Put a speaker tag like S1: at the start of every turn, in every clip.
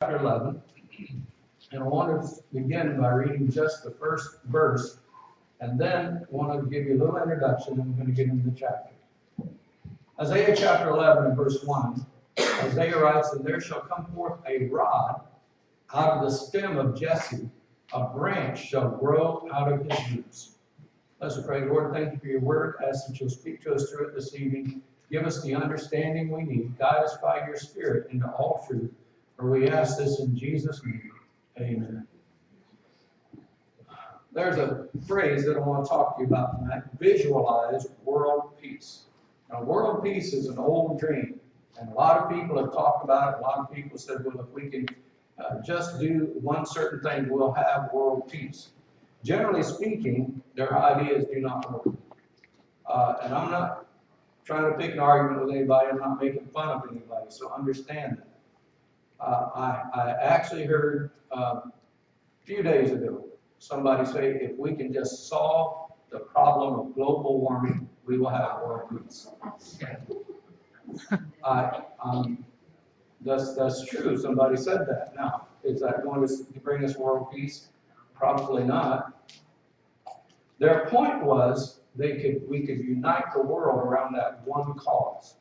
S1: chapter 11, and I want to begin by reading just the first verse, and then I want to give you a little introduction, and we're going to get into the chapter. Isaiah chapter 11 and verse 1, Isaiah writes, "And there shall come forth a rod out of the stem of Jesse, a branch shall grow out of his roots." Let's pray. Lord, thank you for your word. I ask that you'll speak to us through it this evening. Give us the understanding we need. Guide us by your Spirit into all truth. For we ask this in Jesus' name. Amen. There's a phrase that I want to talk to you about tonight. Visualize world peace. Now, world peace is an old dream. And a lot of people have talked about it. A lot of people said, well, if we can just do one certain thing, we'll have world peace. Generally speaking, their ideas do not work. And I'm not trying to pick an argument with anybody. I'm not making fun of anybody, so understand that. I actually heard a few days ago somebody say, if we can just solve the problem of global warming, we will have world peace. That's true. Somebody said that. Now, is that going to bring us world peace? Probably not. Their point was we could unite the world around that one cause.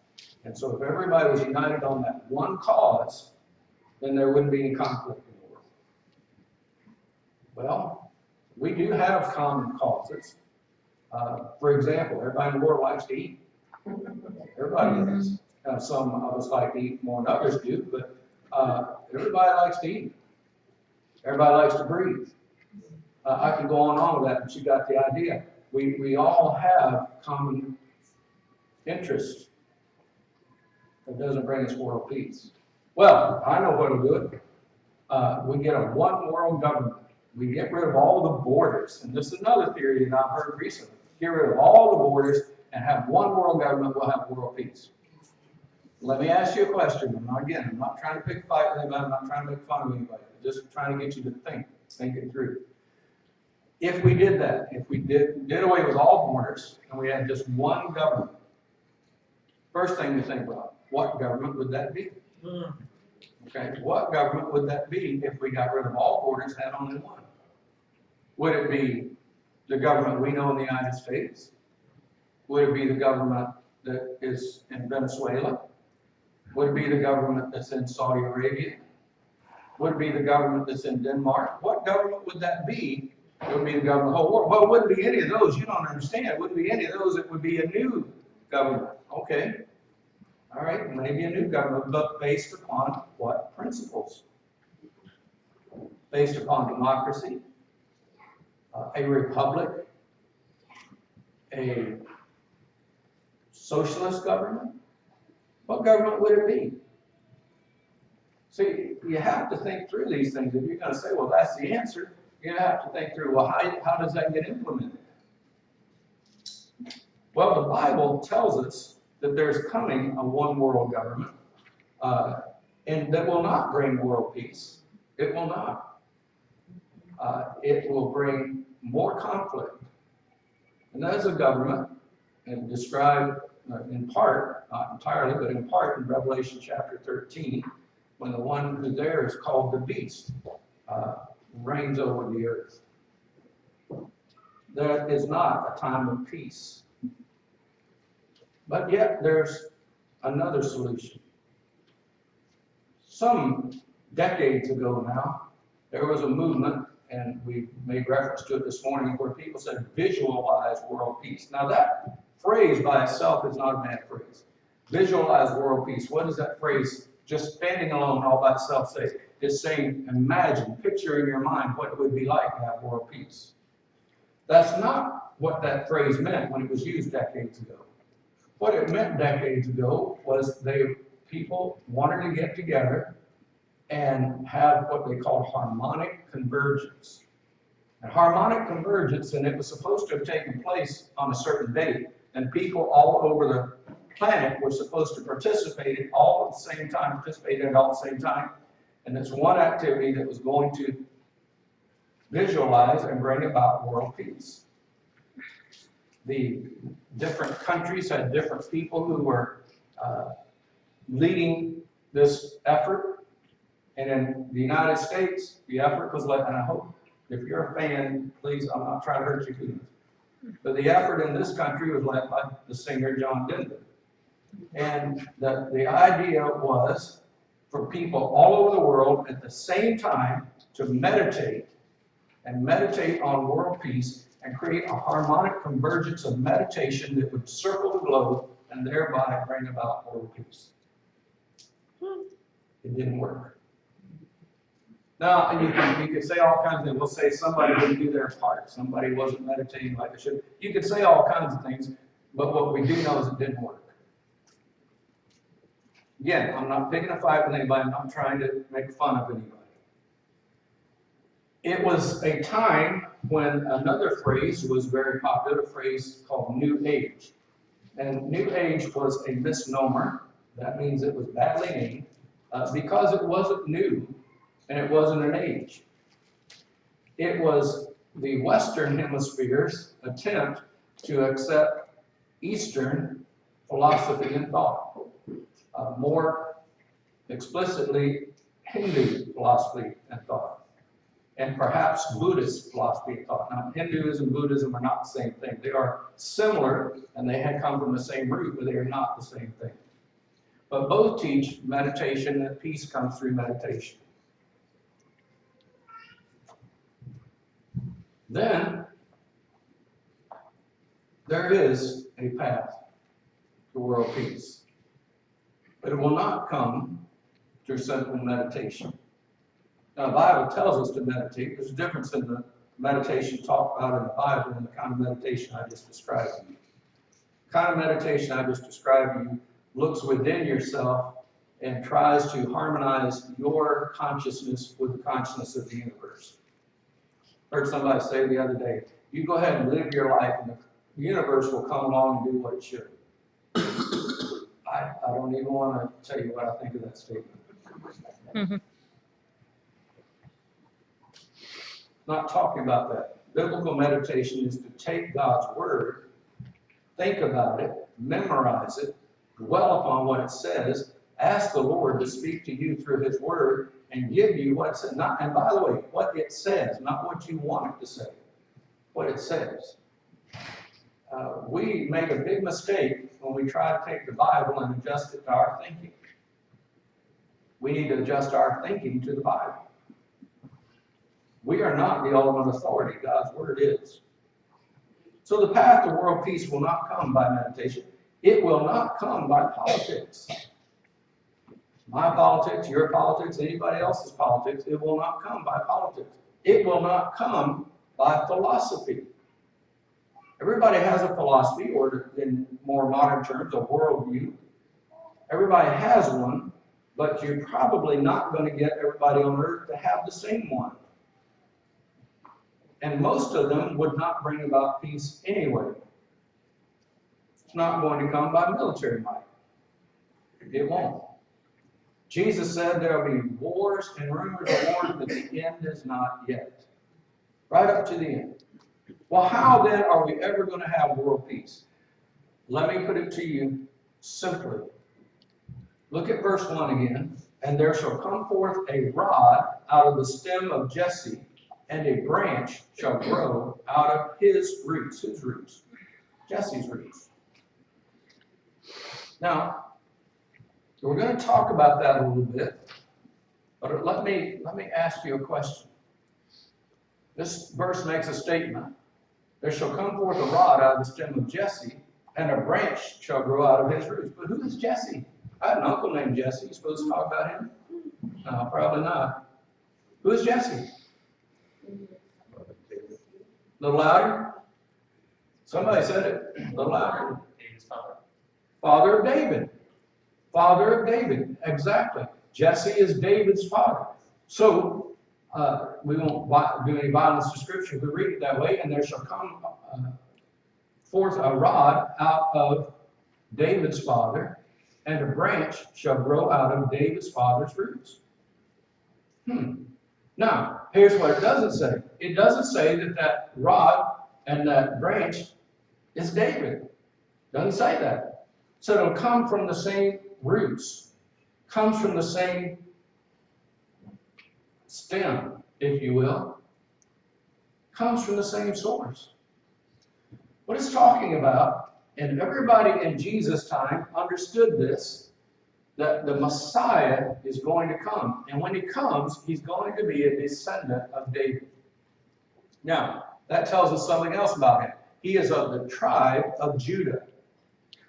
S1: And so if everybody was united on that one cause, then there wouldn't be any conflict in the world. Well, we do have common causes. For example, everybody in the world likes to eat. Everybody does. Some of us like to eat more than others do, but everybody likes to eat. Everybody likes to breathe. I can go on with that, but you got the idea. We all have common interests. That doesn't bring us world peace. Well, I know what will do it. We get a one world government. We get rid of all the borders. And this is another theory that I've heard recently. Get rid of all the borders and have one world government, we'll have world peace. Let me ask you a question. I'm not trying to pick a fight with anybody. I'm not trying to make fun of anybody. I'm just trying to get you to think it through. If we did that, if we did away with all borders and we had just one government, first thing to think about, what government would that be? Okay, what government would that be if we got rid of all borders and had only one? Would it be the government we know in the United States? Would it be the government that is in Venezuela? Would it be the government that's in Saudi Arabia? Would it be the government that's in Denmark? What government would that be? It would be the government of the whole world. Well, it wouldn't be any of those. You don't understand. It wouldn't be any of those. It would be a new government. Okay. All right. Maybe a new government, but based upon what principles? Based upon democracy, a republic, a socialist government. What government would it be? See, you have to think through these things. If you're going to say, well, that's the answer, you have to think through, well, how does that get implemented? Well, the Bible tells us that there's coming a one world government, and that will not bring world peace. It will not. It will bring more conflict. And that is a government, and described in part, not entirely, but in part in Revelation chapter 13, when the one who's there is called the beast, reigns over the earth. That is not a time of peace. But yet there's another solution. Some decades ago now, there was a movement, and we made reference to it this morning, where people said, visualize world peace. Now that phrase by itself is not a bad phrase. Visualize world peace. What does that phrase, just standing alone all by itself, say? It's saying, imagine, picture in your mind what it would be like to have world peace. That's not what that phrase meant when it was used decades ago. What it meant decades ago was people wanted to get together and have what they called harmonic convergence. And harmonic convergence, and it was supposed to have taken place on a certain date, and people all over the planet were supposed to participate in it all at the same time, and it's one activity that was going to visualize and bring about world peace. The different countries had different people who were leading this effort. And in the United States, the effort was led, and I hope if you're a fan, please, I'm not trying to hurt your feelings, but the effort in this country was led by the singer John Denver. And the idea was for people all over the world at the same time to meditate and meditate on world peace and create a harmonic convergence of meditation that would circle the globe and thereby bring about world peace. It didn't work. Now, and you could say all kinds of things. We'll say somebody didn't do their part. Somebody wasn't meditating like they should. You could say all kinds of things, but what we do know is it didn't work. Again, I'm not picking a fight with anybody. I'm not trying to make fun of anybody. It was a time when another phrase was very popular, a phrase called New Age. And New Age was a misnomer. That means it was badly named because it wasn't new and it wasn't an age. It was the Western Hemisphere's attempt to accept Eastern philosophy and thought. More explicitly, Hindu philosophy and thought, and perhaps Buddhist philosophy and thought. Now, Hinduism and Buddhism are not the same thing. They are similar, and they had come from the same root, but they are not the same thing. But both teach meditation, that peace comes through meditation. Then, there is a path to world peace. But it will not come through simple meditation. Now, the Bible tells us to meditate. There's a difference in the meditation talked about in the Bible and the kind of meditation I just described to you. The kind of meditation I just described to you looks within yourself and tries to harmonize your consciousness with the consciousness of the universe. I heard somebody say the other day, you go ahead and live your life and the universe will come along and do what it should. I don't even want to tell you what I think of that statement. Mm-hmm. Not talking about that. Biblical meditation is to take God's word, think about it, memorize it, dwell upon what it says, ask the Lord to speak to you through his word and give you what it says. And by the way, what it says, not what you want it to say, what it says. We make a big mistake when we try to take the Bible and adjust it to our thinking. We need to adjust our thinking to the Bible. We are not the ultimate authority. God's word is. So the path to world peace will not come by meditation. It will not come by politics. My politics, your politics, anybody else's politics, it will not come by politics. It will not come by philosophy. Everybody has a philosophy, or in more modern terms, a worldview. Everybody has one, but you're probably not going to get everybody on earth to have the same one. And most of them would not bring about peace anyway. It's not going to come by military might. It won't. Jesus said there will be wars and rumors of wars, but the end is not yet. Right up to the end. Well, how then are we ever going to have world peace? Let me put it to you simply. Look at verse 1 again. And there shall come forth a rod out of the stem of Jesse, and a branch shall grow out of his roots. Whose roots? Jesse's roots. Now, we're going to talk about that a little bit, but let me ask you a question. This verse makes a statement. There shall come forth a rod out of the stem of Jesse, and a branch shall grow out of his roots. But who is Jesse? I have an uncle named Jesse. You supposed to talk about him? No, probably not. Who is Jesse? A little louder? Somebody said it. A little louder.
S2: David's father.
S1: Father of David. Father of David. Exactly. Jesse is David's father. So, we won't do any violence to Scripture. We read it that way, and there shall come forth a rod out of David's father, and a branch shall grow out of David's father's roots. Now, here's what it doesn't say. It doesn't say that that rod and that branch is David. It doesn't say that. So it'll come from the same roots, comes from the same stem, if you will, comes from the same source. What it's talking about, and everybody in Jesus' time understood this, that the Messiah is going to come. And when he comes, he's going to be a descendant of David. Now, that tells us something else about him. He is of the tribe of Judah.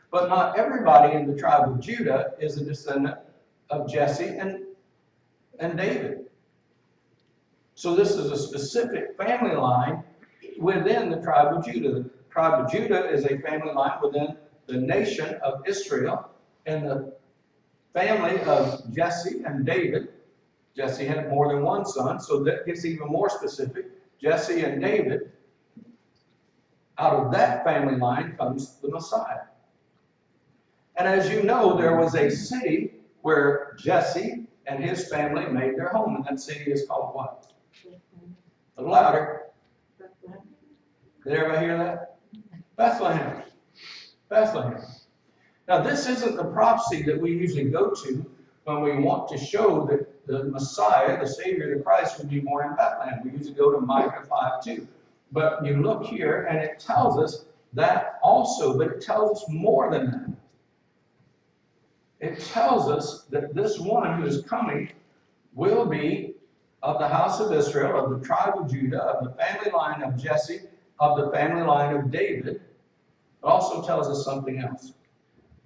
S1: But not everybody in the tribe of Judah is a descendant of Jesse and David. So this is a specific family line within the tribe of Judah. The tribe of Judah is a family line within the nation of Israel, and the family of Jesse and David. Jesse had more than one son, so that gets even more specific. Jesse and David, out of that family line comes the Messiah. And as you know, there was a city where Jesse and his family made their home, and that city is called what? A little louder. Did everybody hear that? Bethlehem. Bethlehem. Now, this isn't the prophecy that we usually go to when we want to show that the Messiah, the Savior, the Christ, would be born in Bethlehem. We usually go to Micah 5:2. But you look here, and it tells us that also, but it tells us more than that. It tells us that this one who is coming will be of the house of Israel, of the tribe of Judah, of the family line of Jesse, of the family line of David. It also tells us something else.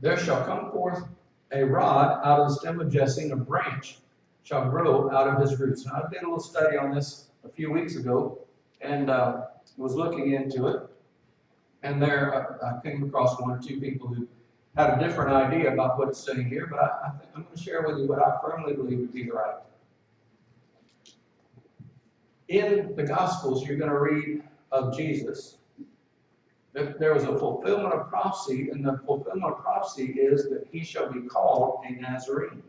S1: There shall come forth a rod out of the stem of Jesse, and a branch shall grow out of his roots. Now, I did a little study on this a few weeks ago, and was looking into it. And there I came across one or two people who had a different idea about what it's saying here, but I'm going to share with you what I firmly believe would be right. In the Gospels, you're going to read of Jesus. There was a fulfillment of prophecy, and the fulfillment of prophecy is that he shall be called a Nazarene.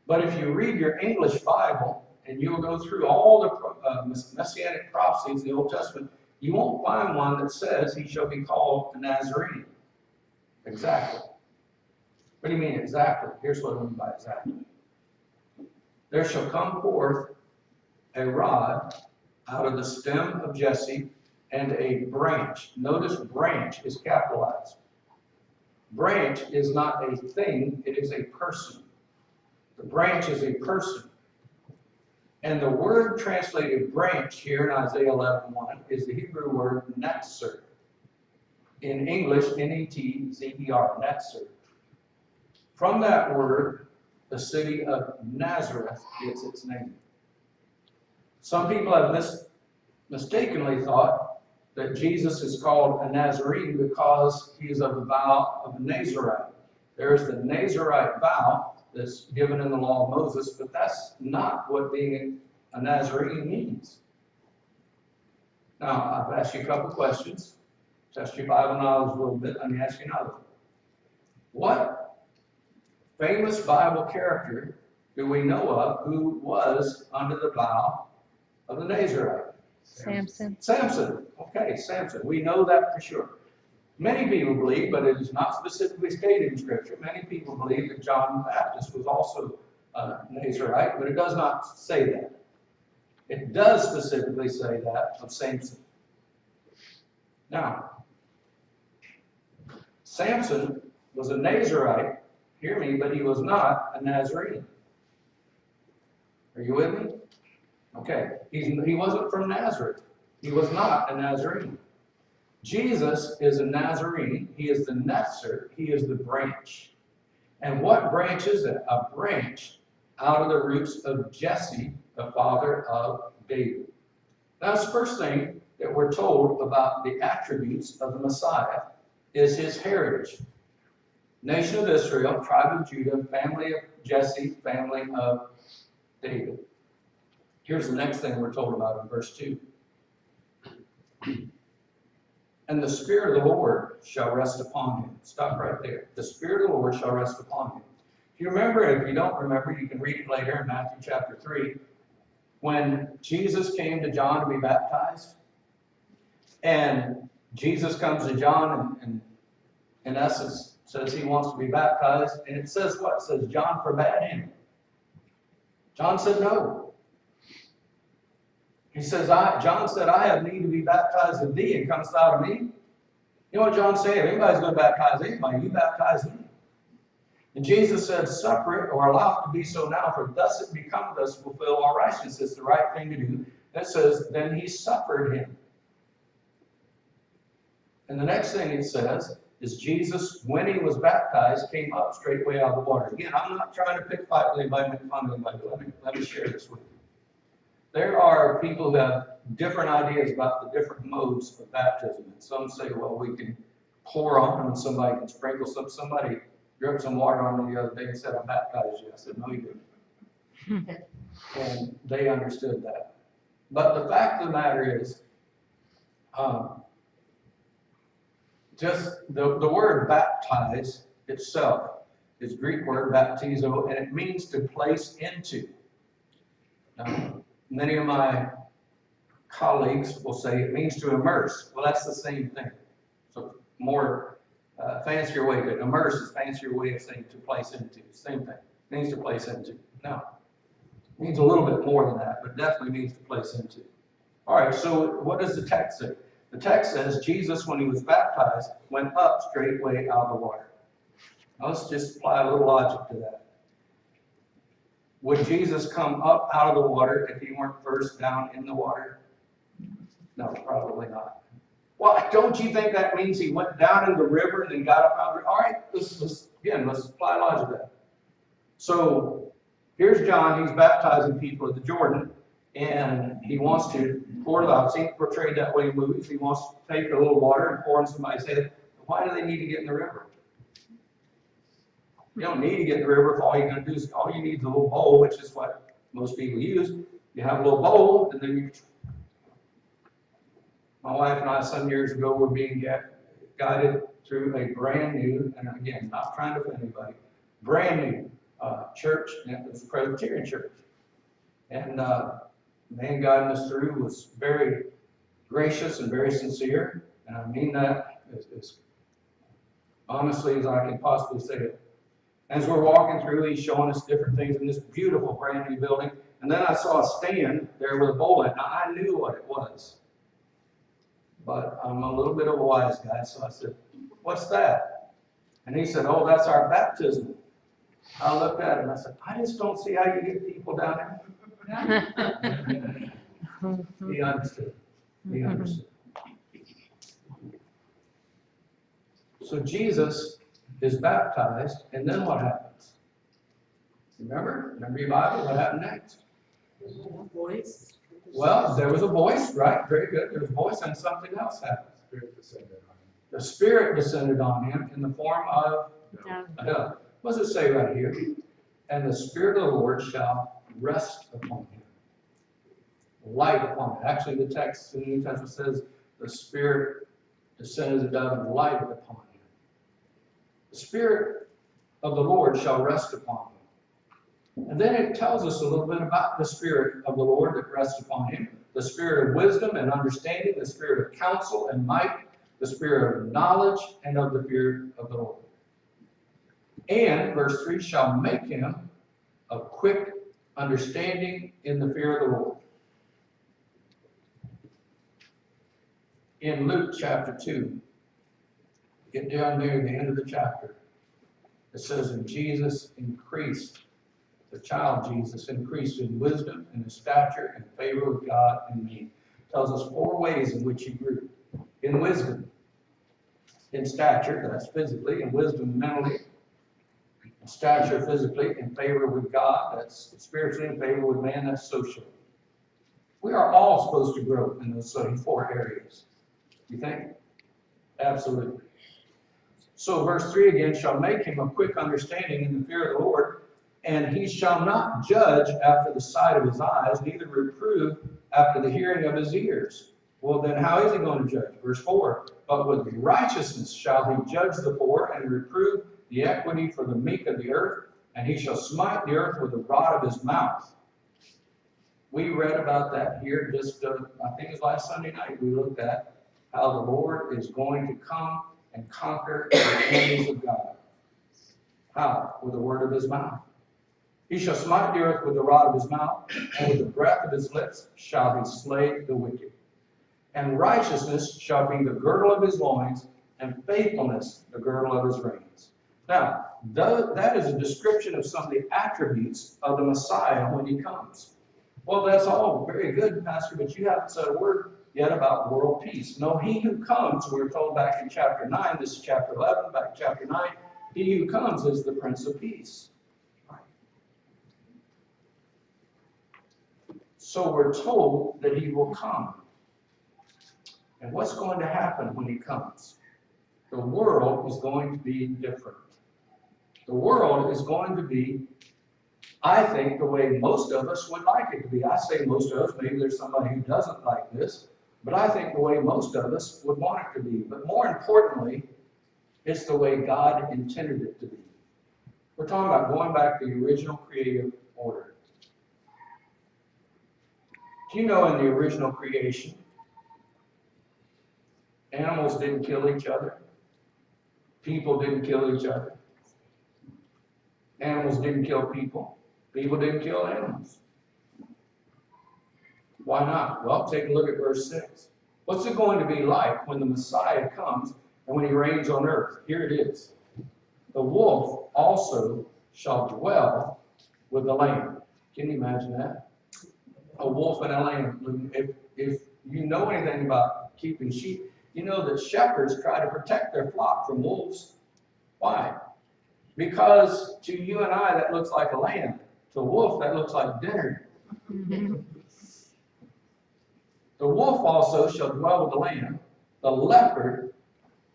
S1: But if you read your English Bible, and you'll go through all the messianic prophecies in the Old Testament, you won't find one that says he shall be called a Nazarene. Exactly. What do you mean exactly? Here's what I mean by exactly. There shall come forth a rod out of the stem of Jesse, and a branch. Notice branch is capitalized. Branch is not a thing, it is a person. The branch is a person. And the word translated branch here in Isaiah 11:1 is the Hebrew word netzer. In English, N-E-T-Z-E-R, netzer. From that word, the city of Nazareth gets its name. Some people have mistakenly thought that Jesus is called a Nazarene because he is of the vow of the Nazarite. There is the Nazarite vow that's given in the law of Moses, but that's not what being a Nazarene means. Now, I've asked you a couple questions. Test your Bible knowledge a little bit. Let me ask you another one. What famous Bible character do we know of who was under the vow of the Nazarite?
S2: Samson.
S1: Samson. Okay, Samson. We know that for sure. Many people believe, but it is not specifically stated in Scripture, many people believe that John the Baptist was also a Nazarite, but it does not say that. It does specifically say that of Samson. Now, Samson was a Nazarite, hear me, but he was not a Nazarene. Are you with me? Okay, he wasn't from Nazareth. He was not a Nazarene. Jesus is a Nazarene. He is the netzer. He is the branch. And what branch is it? A branch out of the roots of Jesse, the father of David. That's the first thing that we're told about the attributes of the Messiah is his heritage. Nation of Israel, tribe of Judah, family of Jesse, family of David. Here's the next thing we're told about in verse 2. And the Spirit of the Lord shall rest upon him. Stop right there. The Spirit of the Lord shall rest upon him. If you remember, if you don't remember, you can read it later in Matthew chapter 3. When Jesus came to John to be baptized, and Jesus comes to John and in essence says he wants to be baptized, and it says what? It says John forbade him. John said no. He says, John said, I have need to be baptized of thee, and comest thou to me? You know what John said? If anybody's going to baptize anybody, you baptize me. And Jesus said, suffer it, or allow it to be so now, for thus it becometh us to fulfill all righteousness. It's the right thing to do. And it says, then he suffered him. And the next thing it says is Jesus, when he was baptized, came up straightway out of the water. Again, I'm not trying to pick fight with anybody, make fun of anybody. Let me share this with you. There are people who have different ideas about the different modes of baptism. And some say, well, we can pour on them and somebody can sprinkle some. Somebody dripped some water on me the other day and said, I baptized you. I said, no, you didn't. And they understood that. But the fact of the matter is, just the word baptize itself is Greek word baptizo, and it means to place into. Now, many of my colleagues will say it means to immerse. Well, that's the same thing. So more fancier way to immerse is fancier way of saying to place into. Same thing. It means to place into. No. It means a little bit more than that, but definitely means to place into. All right, so what does the text say? The text says Jesus, when he was baptized, went up straightway out of the water. Now let's just apply a little logic to that. Would Jesus come up out of the water if he weren't first down in the water? No, probably not. Well, don't you think that means he went down in the river and then got up out of the river? All right, let's apply logic to that. So here's John, he's baptizing people at the Jordan, and he wants to pour it out. See, portrayed that way in movies. He wants to take a little water and pour in somebody's head. Why do they need to get in the river? You don't need to get in the river if all you're going to do is, all you need is a little bowl, which is what most people use. You have a little bowl, and then you. My wife and I, some years ago, were being guided through a brand new, and again, not trying to offend anybody, brand new church, and it was a Presbyterian church. And the man guiding us through was very gracious and very sincere, and I mean that as honestly as I can possibly say it. As we're walking through, he's showing us different things in this beautiful brand new building, and then I saw a stand there with a bowl in it. Now, I knew what it was, but I'm a little bit of a wise guy, so I said, what's that? And he said, oh, that's our baptism. I looked at him and I said, I just don't see how you get people down there. He understood. He understood. So Jesus is baptized, and then what happens? Remember your Bible? What happened next?
S2: Voice.
S1: Well, there was a voice, right? Very good. There was a voice, and something else happened. The Spirit descended on him in the form of a dove. What does it say right here? And the Spirit of the Lord shall rest upon him. Light upon him. Actually, the text in the New Testament says the Spirit descended as a dove and lighted upon him. The Spirit of the Lord shall rest upon him. And then it tells us a little bit about the Spirit of the Lord that rests upon him. The Spirit of wisdom and understanding, the Spirit of counsel and might, the Spirit of knowledge and of the fear of the Lord. And, verse 3, shall make him of quick understanding in the fear of the Lord. In Luke chapter 2, get down there at the end of the chapter, it says, and Jesus increased, the child Jesus increased in wisdom and in stature and favor with God and man. It tells us 4 ways in which he grew. In wisdom, in stature, that's physically, in wisdom mentally, in stature physically, in favor with God, that's spiritually, in favor with man, that's socially. We are all supposed to grow in those 4 areas. You think? Absolutely. So verse 3 again, shall make him of quick understanding in the fear of the Lord, and he shall not judge after the sight of his eyes, neither reprove after the hearing of his ears. Well, then how is he going to judge? Verse 4, but with righteousness shall he judge the poor and reprove the equity for the meek of the earth, and he shall smite the earth with the rod of his mouth. We read about that here just, I think it was last Sunday night, we looked at how the Lord is going to come and conquer the enemies of God. How? With the word of his mouth. He shall smite the earth with the rod of his mouth, and with the breath of his lips shall he slay the wicked. And righteousness shall be the girdle of his loins, and faithfulness the girdle of his reins. Now, that is a description of some of the attributes of the Messiah when he comes. Well, that's all very good, Pastor, but you haven't said a word yet about world peace. No, he who comes, we were told back in chapter 9, this is chapter 11, back in chapter 9, he who comes is the Prince of Peace. So we're told that he will come. And what's going to happen when he comes? The world is going to be different. The world is going to be, I think, the way most of us would like it to be. I say most of us, maybe there's somebody who doesn't like this, but I think the way most of us would want it to be. But more importantly, it's the way God intended it to be. We're talking about going back to the original creative order. Do you know in the original creation, animals didn't kill each other? People didn't kill each other. Animals didn't kill people. People didn't kill animals. Why not? Well, take a look at verse 6. What's it going to be like when the Messiah comes and when he reigns on earth? Here it is. The wolf also shall dwell with the lamb. Can you imagine that? A wolf and a lamb. If you know anything about keeping sheep, you know that shepherds try to protect their flock from wolves. Why? Because to you and I, that looks like a lamb. To a wolf, that looks like dinner. The wolf also shall dwell with the lamb. The leopard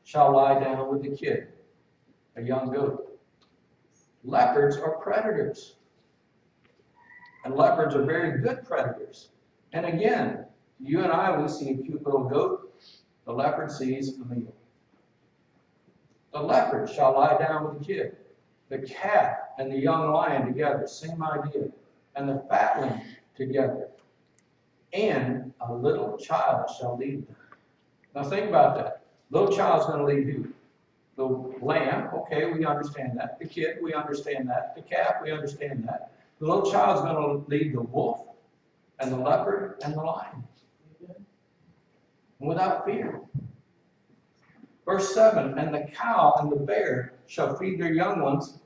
S1: shall lie down with the kid, a young goat. Leopards are predators. And leopards are very good predators. And again, you and I, we see a cute little goat. The leopard sees a meal. The leopard shall lie down with the kid. The calf and the young lion together, same idea. And the fatling together. And a little child shall lead them. Now think about that. Little child's going to lead who? The lamb, okay, we understand that. The kid, we understand that. The calf, we understand that. The little child's going to lead the wolf and the leopard and the lion. Without fear. Verse 7, and the cow and the bear shall feed their young ones,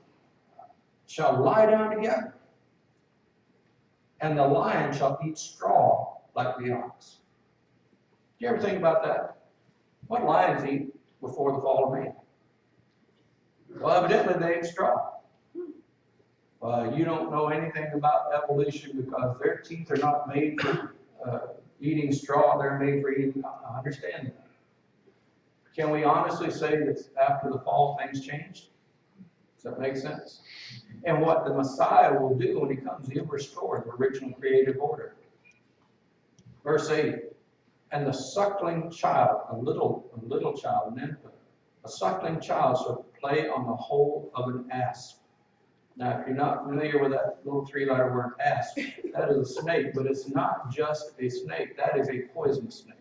S1: shall lie down together. And the lion shall eat straw like the ox. Do you ever think about that? What lions eat before the fall of man? Well, evidently they ate straw. You don't know anything about evolution because their teeth are not made for eating straw. They're made for eating. I understand that. Can we honestly say that after the fall things changed? Does that make sense? And what the Messiah will do when he comes, he'll restore the original creative order. Verse 8, and the suckling child, a little child, an infant, a suckling child shall play on the hole of an asp. Now, if you're not familiar with that little three-letter word asp, that is a snake, but it's not just a snake. That is a poisonous snake.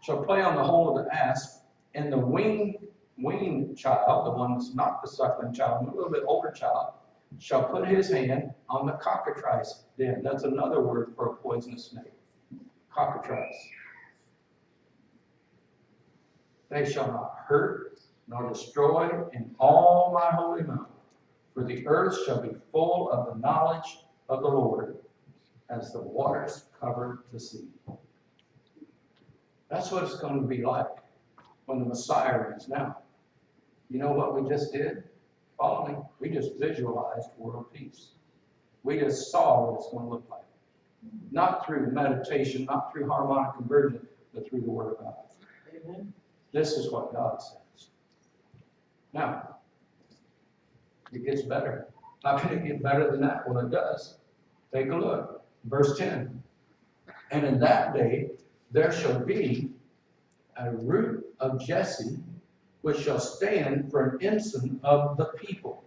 S1: Shall play on the hole of the asp, and the weaned child, the one that's not the suckling child, a little bit older child, shall put his hand on the cockatrice den. That's another word for a poisonous snake. Cockatrice. They shall not hurt nor destroy in all my holy mountain, for the earth shall be full of the knowledge of the Lord as the waters cover the sea. That's what it's going to be like when the Messiah reigns. Now, you know what we just did? Follow me. We just visualized world peace. We just saw what it's going to look like. Not through meditation, not through harmonic conversion, but through the Word of God. Amen. This is what God says. Now, it gets better. How can it get better than that? Well, it does. Take a look. Verse 10. And in that day there shall be a root of Jesse, which shall stand for an ensign of the people.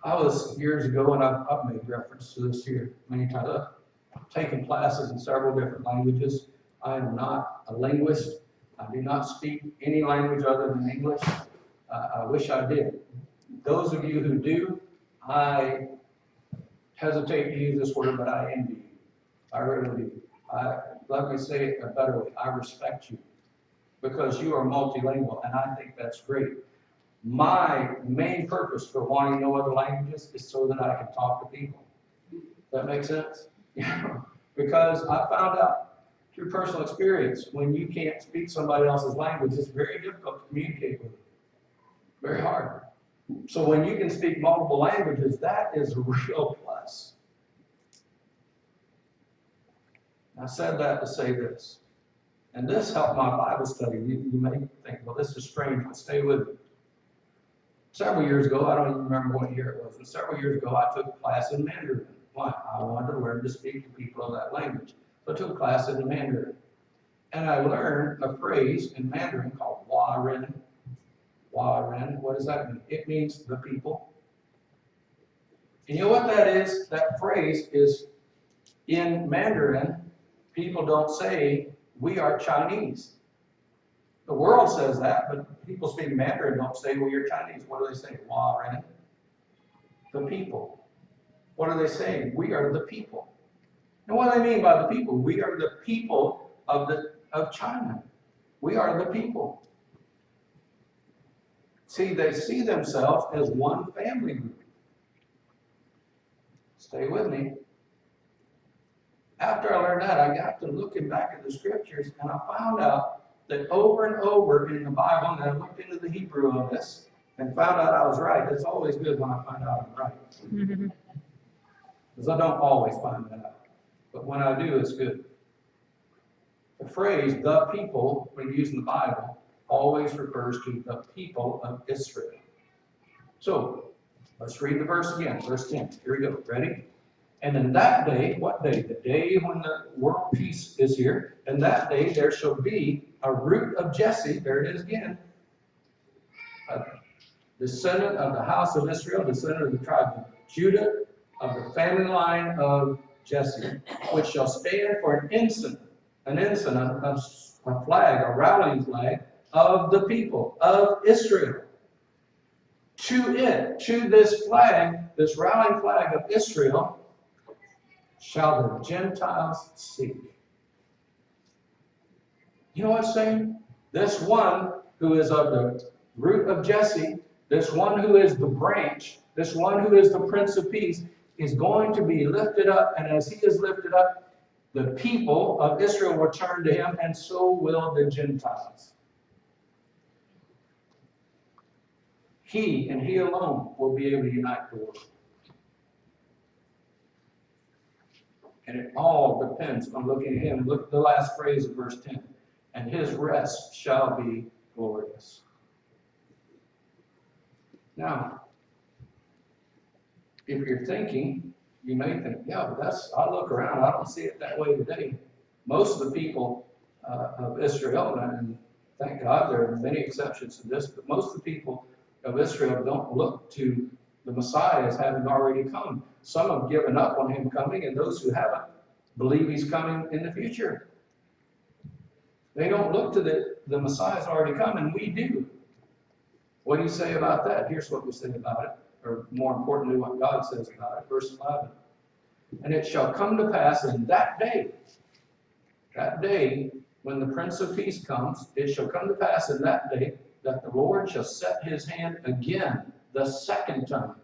S1: I was years ago, and I've made reference to this here many times. I've taken classes in several different languages. I am not a linguist. I do not speak any language other than English. I wish I did. those of you who do, I hesitate to use this word, but I envy you. I really do. Let me say it a better way. I respect you because you are multilingual, and I think that's great. My main purpose for wanting to know other languages is so that I can talk to people. That makes sense? Because I found out through personal experience, when you can't speak somebody else's language, it's very difficult to communicate with them. Very hard. So when you can speak multiple languages, that is a real plus. I said that to say this. And this helped my Bible study. You may think, well, this is strange, but stay with me. Several years ago, I don't even remember what year it was, but several years ago, I took a class in Mandarin. Why? I wanted to learn to speak to people of that language. So I took a class in Mandarin. And I learned a phrase in Mandarin called Wa Ren. Wa Ren, what does that mean? It means the people. And you know what that is? That phrase is in Mandarin, people don't say, we are Chinese. The world says that, but people speaking Mandarin don't say, we are Chinese. What do they say? Wa Ren. The people. What are they saying? We are the people. And what do they mean by the people? We are the people of China. We are the people. See, they see themselves as one family group. Stay with me. After I learned that, I got to looking back at the scriptures, and I found out that over and over in the Bible, and I looked into the Hebrew on this, and found out I was right. It's always good when I find out I'm right. Because I don't always find that out. But when I do, it's good. The phrase, the people, when used in the Bible, always refers to the people of Israel. So, let's read the verse again. Verse 10. Here we go. Ready? And in that day, what day? The day when the world peace is here. And that day there shall be a root of Jesse. There it is again. A descendant of the house of Israel, descendant of the tribe of Judah, of the family line of Jesse, which shall stand for an ensign, a flag, a rallying flag of the people of Israel. To it, to this flag, this rallying flag of Israel, shall the Gentiles seek. You know what it's saying? This one who is of the root of Jesse, this one who is the branch, this one who is the Prince of Peace, is going to be lifted up, and as he is lifted up, the people of Israel will turn to him, and so will the Gentiles. He and he alone will be able to unite the world. And it all depends on looking at him. Look at the last phrase of verse 10. And his rest shall be glorious. Now, if you're thinking, you may think, yeah, but I look around, I don't see it that way today. Most of the people of Israel, and thank God there are many exceptions to this, but most of the people of Israel don't look to the Messiah as having already come. Some have given up on him coming, and those who haven't believe he's coming in the future. They don't look to the Messiah's already come, and we do. What do you say about that? Here's what we say about it, or more importantly, what God says about it. Verse 11. And it shall come to pass in that day when the Prince of Peace comes, it shall come to pass in that day that the Lord shall set his hand again the second time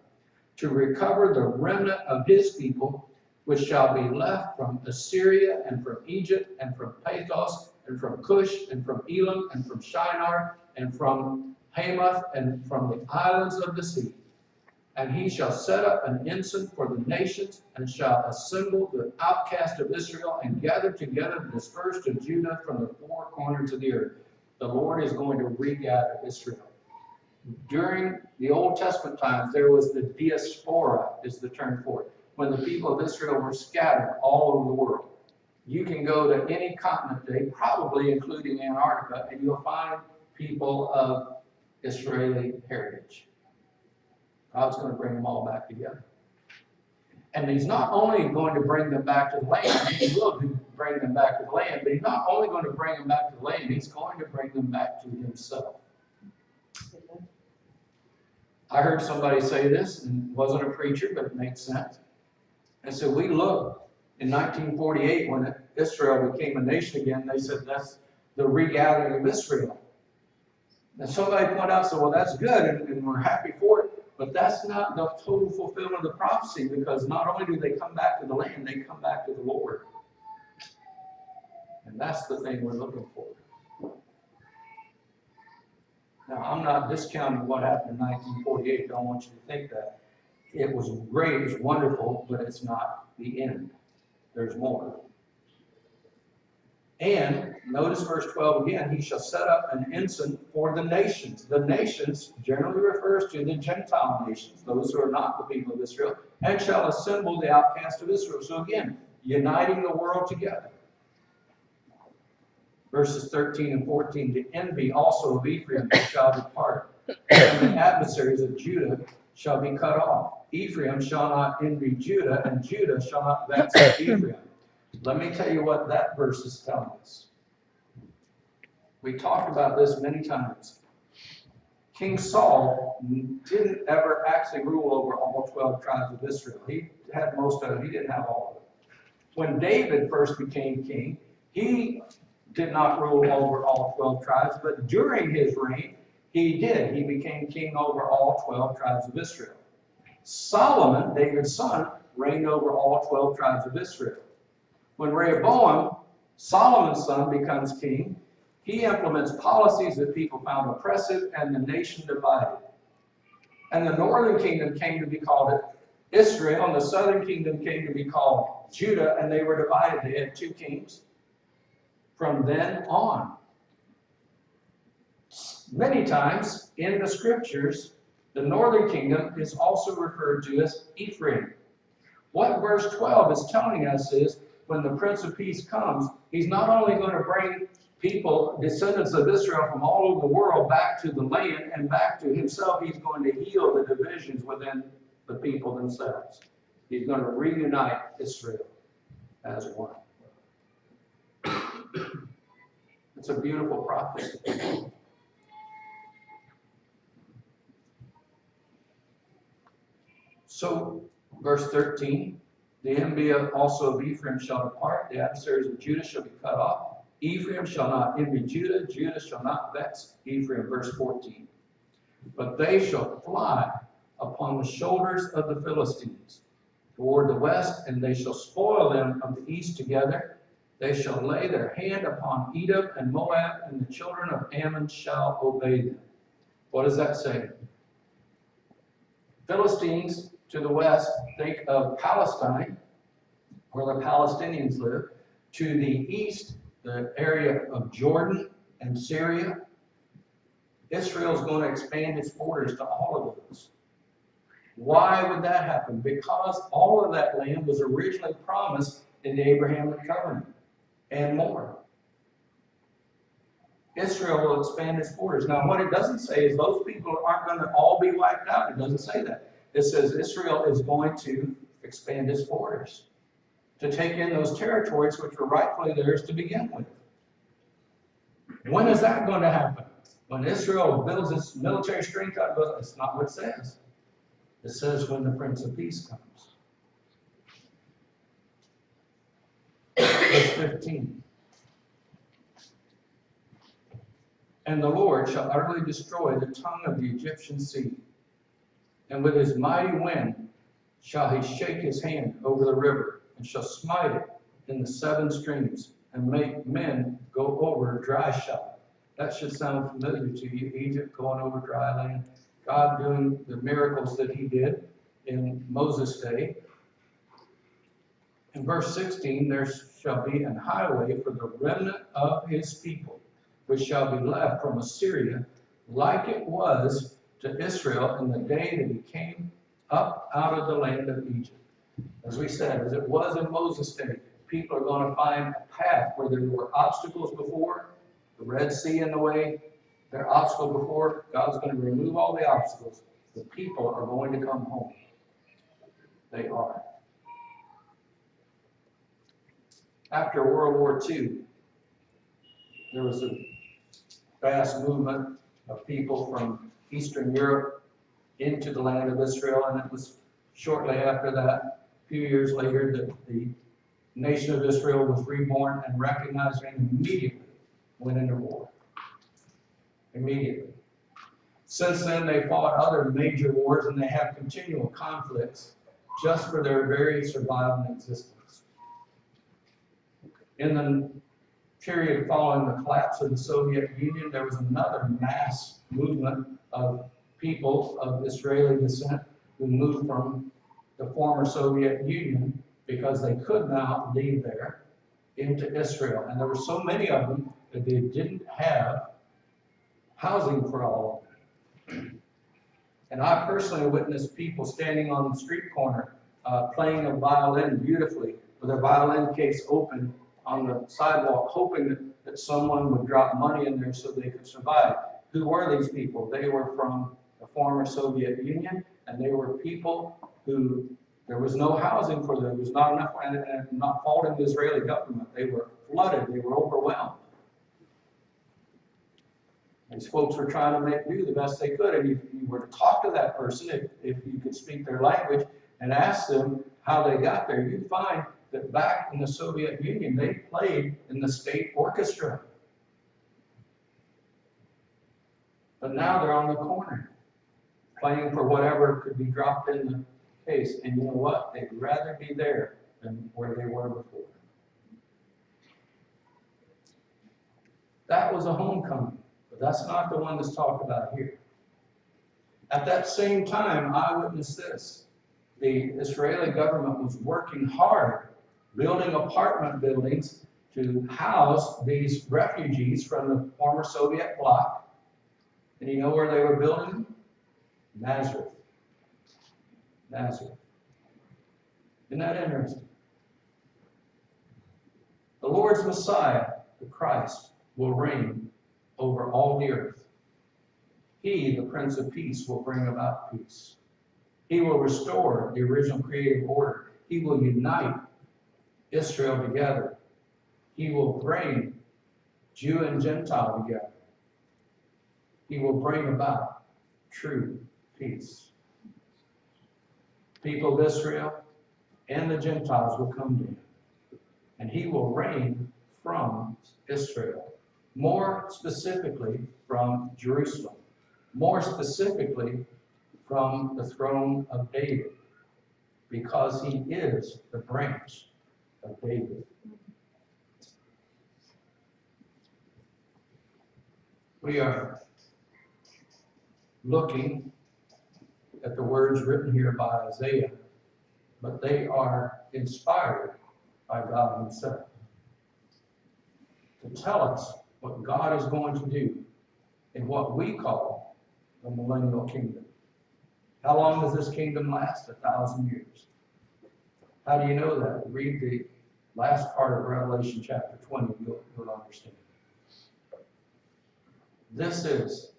S1: to recover the remnant of his people, which shall be left from Assyria and from Egypt and from Pathros and from Cush and from Elam and from Shinar and from Hamath and from the islands of the sea. And he shall set up an ensign for the nations and shall assemble the outcast of Israel and gather together the dispersed of Judah from the four corners of the earth. The Lord is going to regather Israel. During the Old Testament times, there was the diaspora, is the term for it, when the people of Israel were scattered all over the world. You can go to any continent today, probably including Antarctica, and you'll find people of Israeli heritage. God's going to bring them all back together. And he's not only going to bring them back to the land, he will bring them back to the land, but he's not only going to bring them back to the land, he's going to bring them back to himself. I heard somebody say this, and it wasn't a preacher, but it makes sense. I said, we look in 1948 when Israel became a nation again, they said that's the regathering of Israel. And somebody pointed out, said, well, that's good, and we're happy for it, but that's not the total fulfillment of the prophecy, because not only do they come back to the land, they come back to the Lord. And that's the thing we're looking for. Now, I'm not discounting what happened in 1948. I don't want you to think that. It was great, it was wonderful, but it's not the end. There's more. And notice verse 12 again, he shall set up an ensign for the nations. The nations generally refers to the Gentile nations, those who are not the people of Israel, and shall assemble the outcast of Israel. So again, uniting the world together. Verses 13 and 14, the envy also of Ephraim shall depart, and the adversaries of Judah shall be cut off. Ephraim shall not envy Judah, and Judah shall not vex Ephraim. Let me tell you what that verse is telling us. We talked about this many times. King Saul didn't ever actually rule over all 12 tribes of Israel. He had most of it. He didn't have all of it. When David first became king, he did not rule over all 12 tribes, but during his reign, he did. He became king over all 12 tribes of Israel. Solomon, David's son, reigned over all 12 tribes of Israel. When Rehoboam, Solomon's son, becomes king, he implements policies that people found oppressive, and the nation divided. And the northern kingdom came to be called Israel, and the southern kingdom came to be called Judah, and they were divided. They had two kings from then on. Many times in the scriptures, the northern kingdom is also referred to as Ephraim. What verse 12 is telling us is, when the Prince of Peace comes, he's not only going to bring people, descendants of Israel from all over the world, back to the land and back to himself, he's going to heal the divisions within the people themselves. He's going to reunite Israel as one. It's a beautiful prophecy. So, verse 13, the envy also of Ephraim shall depart, the adversaries of Judah shall be cut off. Ephraim shall not envy Judah, Judah shall not vex Ephraim. Verse 14. But they shall fly upon the shoulders of the Philistines toward the west, and they shall spoil them of the east together. They shall lay their hand upon Edom and Moab, and the children of Ammon shall obey them. What does that say? Philistines to the west, think of Palestine, where the Palestinians live. To the east, the area of Jordan and Syria. Israel's going to expand its borders to all of those. Why would that happen? Because all of that land was originally promised in the Abrahamic covenant and more. Israel will expand its borders. Now, what it doesn't say is those people aren't going to all be wiped out. It doesn't say that. It says Israel is going to expand its borders to take in those territories which were rightfully theirs to begin with. When is that going to happen? When Israel builds its military strength up? It's not what it says. It says when the Prince of Peace comes. Verse 15. And the Lord shall utterly destroy the tongue of the Egyptian sea, and with his mighty wind shall he shake his hand over the river, and shall smite it in the 7 streams, and make men go over dry shod. That should sound familiar to you. Egypt going over dry land. God doing the miracles that he did in Moses' day. In verse 16, there shall be an highway for the remnant of his people, which shall be left from Assyria, like it was to Israel in the day that he came up out of the land of Egypt. As we said, as it was in Moses' day, people are going to find a path where there were obstacles before, the Red Sea in the way, there are obstacles before. God's going to remove all the obstacles. The people are going to come home. They are. After World War II, there was a vast movement of people from Eastern Europe into the land of Israel, and it was shortly after that, a few years later, that the nation of Israel was reborn and recognized and immediately went into war. Immediately. Since then, they fought other major wars, and they have continual conflicts just for their very survival and existence. In the period following the collapse of the Soviet Union, there was another mass movement of people of Israeli descent who moved from the former Soviet Union because they could not leave there into Israel. And there were so many of them that they didn't have housing for all of them. And I personally witnessed people standing on the street corner playing a violin beautifully with their violin case open on the sidewalk, hoping that someone would drop money in there so they could survive. Who were these people? They were from the former Soviet Union, and they were people who there was no housing for them. There was not enough, and not faulting the Israeli government. They were flooded. They were overwhelmed. These folks were trying to do the best they could, and if you were to talk to that person, if you could speak their language and ask them how they got there, you'd find that back in the Soviet Union, they played in the state orchestra. But now they're on the corner, playing for whatever could be dropped in the case. And you know what? They'd rather be there than where they were before. That was a homecoming, but that's not the one that's talked about here. At that same time, I witnessed this. The Israeli government was working hard, building apartment buildings to house these refugees from the former Soviet bloc. And you know where they were building them? Nazareth. Nazareth. Isn't that interesting? The Lord's Messiah, the Christ, will reign over all the earth. He, the Prince of Peace, will bring about peace. He will restore the original creative order. He will unite Israel together. He will bring Jew and Gentile together. He will bring about true peace. People of Israel and the Gentiles will come to him, and he will reign from Israel, more specifically from Jerusalem, more specifically from the throne of David, because he is the branch of David. We are looking at the words written here by Isaiah, but they are inspired by God himself to tell us what God is going to do in what we call the millennial kingdom. How long does this kingdom last? 1,000 years. How do you know that? Read the last part of Revelation chapter 20, you'll understand. This is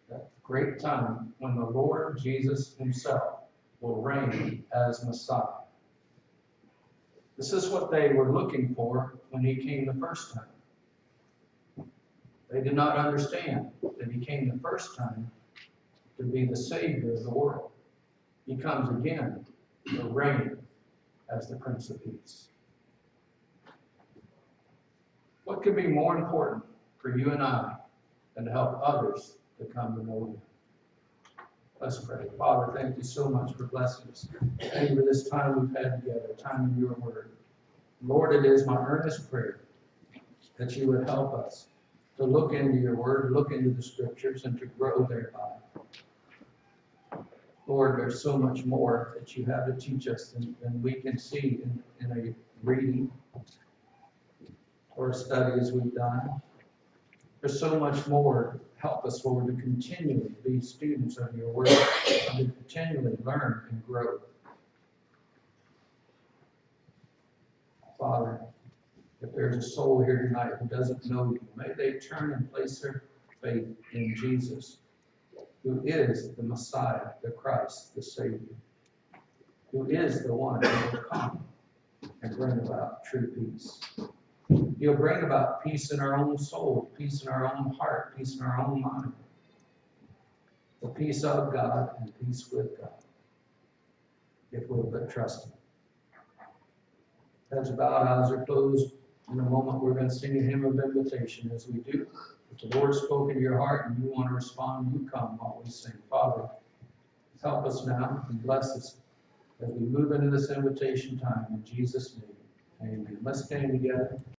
S1: that great time when the Lord Jesus himself will reign as Messiah. This is what they were looking for when he came the first time. They did not understand that he came the first time to be the Savior of the world. He comes again to reign as the Prince of Peace. What could be more important for you and I than to help others to come to know him? Let's pray. Father, thank you so much for blessing us. Thank you for this time we've had together, time in your word. Lord, it is my earnest prayer that you would help us to look into your word, look into the scriptures, and to grow thereby. Lord, there's so much more that you have to teach us than we can see in a reading or a study as we've done. There's so much more. Help us, Lord, to continually be students of your word and to continually learn and grow. Father, if there's a soul here tonight who doesn't know you, may they turn and place their faith in Jesus, who is the Messiah, the Christ, the Savior, who is the one who will come and bring about true peace. He'll bring about peace in our own soul, peace in our own heart, peace in our own mind. the peace of God and peace with God, if we'll but trust Him. Heads bowed, eyes are closed. In a moment, we're going to sing a hymn of invitation. As we do, if the Lord spoke into your heart and you want to respond, you come while we sing. Father, help us now and bless us as we move into this invitation time. In Jesus' name, amen. Let's stand together.